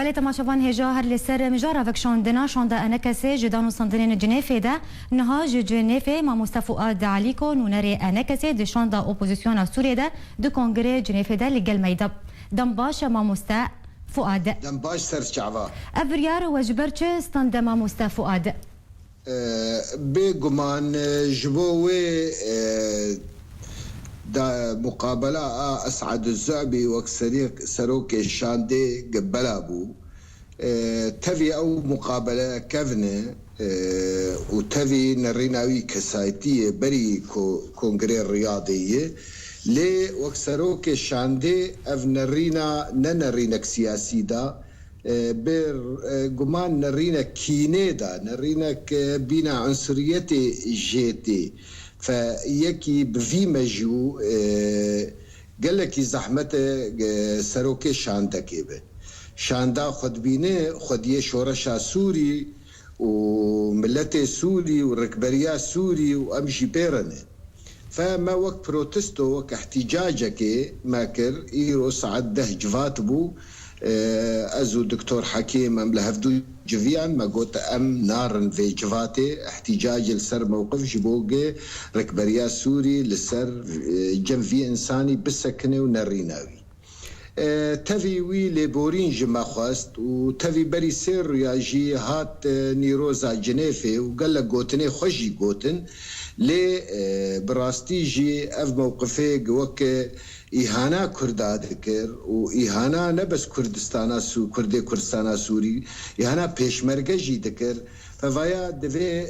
بله تماشاوان هجا هر لسر مجارا وکشاندنا شانده انکسه جدانو صندرین جنیفه ده نها جنیفه ما مصطفى آد علیکو نونری انکسه ده شانده اپوزیسیون سوریه ده دو کنگره جنیفه ده لگل میدب دم باش ما مصطفى فؤاد دم باش سرچعوا ابریار وجبرچه استند ما مصطفى فؤاد بگمان جبوه دا مقابلة أسعد الزعبي وكسريق سروك الشاندي قبلا بو تفي أو مقابلة كفنة وتفي نريناوي كسايتية بري كونغري الرياضية لي وكسروك الشاندي أف نرينا ننرينك سياسي دا بير قمان نرينا كيني دا نرينك بينا عنصريتي جيتي فيكي بفي مجو قال لك زحمته سروكي شاندا كيبه شاندا خد بينه خد يشورشا سوري وملته سوري وركبريا سوري وامشي بيرنه فما وقت بروتستو وقت احتجاجك ماكر ايرو سعد ده جفاتبو ازو دكتور حكيم ام لهفدو جفيان ما قلت ام نارن في جفاتي احتجاج لسر موقف جبوغي ركبريا سوري لسر جنفي انساني بالسكنه ونريناوي تفي وي لبورين جما خواست وتفي بري سير ياجي هات نيروزا جنيفي وقال لك قوتني خوشي قوتن لي براستي جي اف موقفي وك إهانة كردا ذكر وإهانة نبس كردستانا كردي كردستانا سوري إهانة بيشمركة جي ذكر ففايا دفي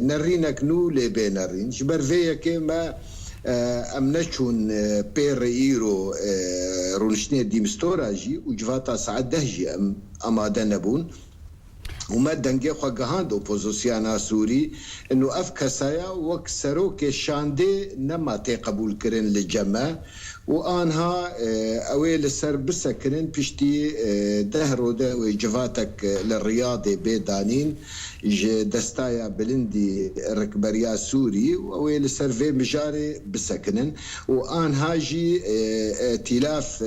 نرينك نو لبي نرين جبر فيا كما أمنشون بير إيرو رونشني ديمستورا جي وجفاتا سعد دهجي أمادا نبون وما دنگه خو گهاند اپوزیسیون سوری انه افکسایا وكسرو که شانده نما قبول کرن لجمع وانها اويل سر بسكرن بشتي دهرو ده وجفاتك للرياضه بيدانين دستايا بلندي ركبريا سوري واويل سر في مجاري بسكنن وانها جي ائتلاف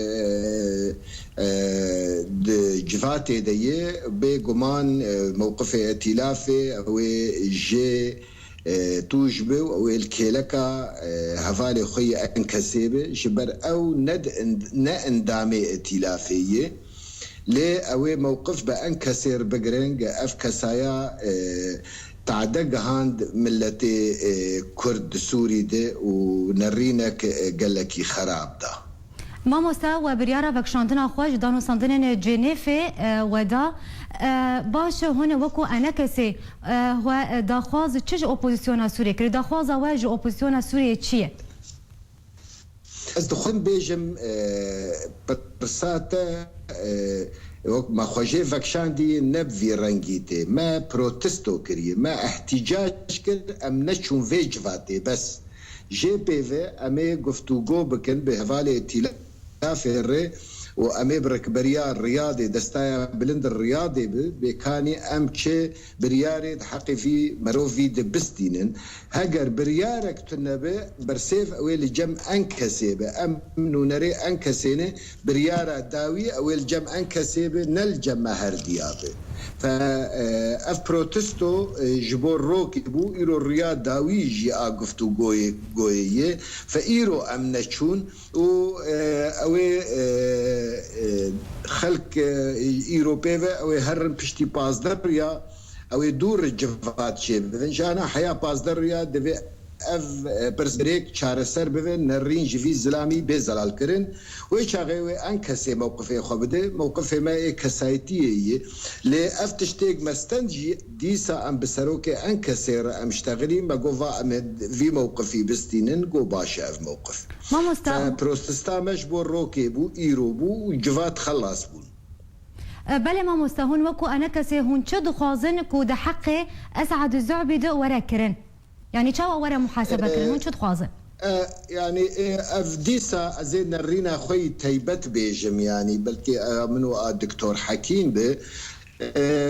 جفاتي دي بقمان موقف ائتلافي او جي توجبه او الكيلكا هفالي خوي انكسيبه جبر او اندامي ائتلافيه لي او موقف بانكسر بقرنج افكسايا تعدق هاند ملتي كرد سوري ده ونرينك قالكي خراب ده مامۆستا و بریارە vekşandina xwe ji danûstandinên Cenêfê weda baş hûn wekû enekesê we daxwaz çi ji opozîsyona Sûriyê kiriye daxwaza we ji opozîsyona Sûriyê çi ye? Ez dixwazim bêjim pirsate ما خوجه وکشاندی نب وی رنگی ته ما پروتستو کریه ما احتجاج کرد ام نشون وجواته بس جي بي في امي گفتگو بکن به حواله ائتلاف الري وامي بركبريا الرياضي دستايا بلند الرياضي بكاني امشي برياري حقي في مروفي دبستينن هاجر بريارك تنبه برسيف اويل جم انكسيبه ام نونري انكسينه بريارة داوي اويل جم انكسيبه نل جم هرديابه فاف بروتستو جبور روكي بو ايرو الرياض داوي جي اقفتو قوي فايرو امنشون و اوي خلق ايروبيفا او هرم بشتي بازدريا او دور الجفات شي بنجانا حياه بازدريا دبي اف برزريك چارسر ببن نرين جفي زلامي بزلال كرن ويشاغي انكسي موقفي خبده موقفي ما كسايتيه لي افتشتيك مستنجي ديسا ام بسروك انكسر ام اشتغلي ما جوفا في موقفي بستينن جو باشا في موقف ما مستوى بروستستا مجبور روكي بو ايرو بو وجفات خلاص بو بله ما مستهون وكو انكسي هون چه دخوازن كو ده حق اسعد الزعبي ده ورا كرن يعني شو ورا محاسبه كرن هون شو دخوازن يعني افديسا زين الرينا خوي تيبت بيجم يعني بلكي منو الدكتور حكيم به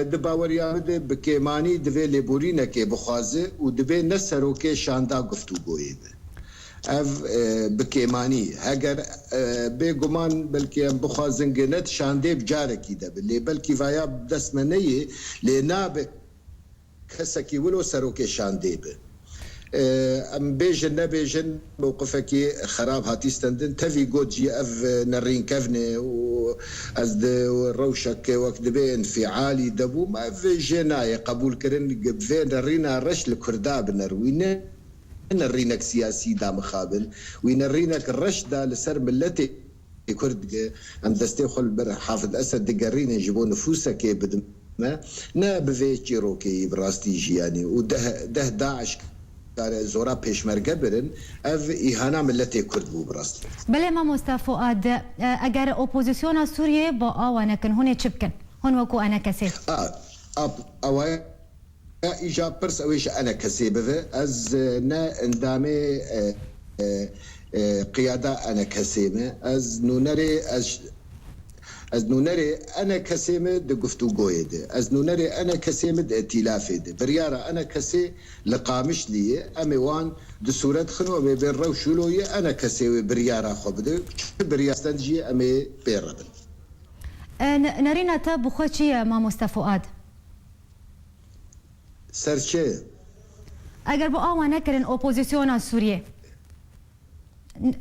دباوريان ده بكيماني دفي لبورينا كي بخوازه ودفي نسرو كي شاندا گفتگوی به اف بكيماني هاجر بيجمان بلكي بخازنجنت شاندي بجاركي ده اللي بلكي فيا بدسمنيه لناب كسكي ولو سروكي شاندي به ام بيجن نبيجن موقفك خراب هاتي ستندن تفي جوجي اف نرين كفني وازد روشك وقت بين في عالي دبو ما في جنايه قبول كرن في نرينا رش الكرداب نروينا نرينك سياسي دا مخابل وينرينك الرشدة لسر ملتي كرد ام دستيخل بر حافظ اسد دقرين يجيبون نفوسك بدما نا بفيتشي روكي براستي جياني وده داعش زورا پیشمرگه برن اف ایهانا ملت کرد بو براست بله ما مصطفى فؤاد اگر اپوزیسیون سوریه با آوانکن هونه چبکن هون وکو انا کسی اوای ایجا پرس اویش انا کسی بوه از نا اندامه قیاده انا کسیمه از نونري انا كسيمه د گفتگوی ده از نونري انا كسيمه د ائتلاف ده برياره انا كسي لقامش لي اموان د صورت خنو به بر شلوي انا كسي برياره خبده برياستنجي امي بيربن نرينا تاب خوتشي ما مصطفى فؤاد سرچه اگر با آوانه کرن اپوزیسیون سوریه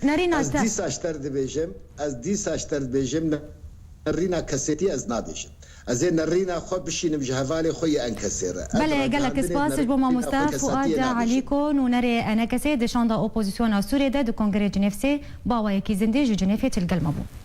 نرينا از دي ساشتر بيجم نرينا كاسيتي از نابيش از نرينا خو بشين بجهفالي خويا انكسر بله قالك سباسج بوما مصطفى فؤاد عليكم ونري انا كاسي دي شاندا اوبوزيسيون سوريا دو كونغري جنيفسي باوا يكي زندي جنيفه القلمبو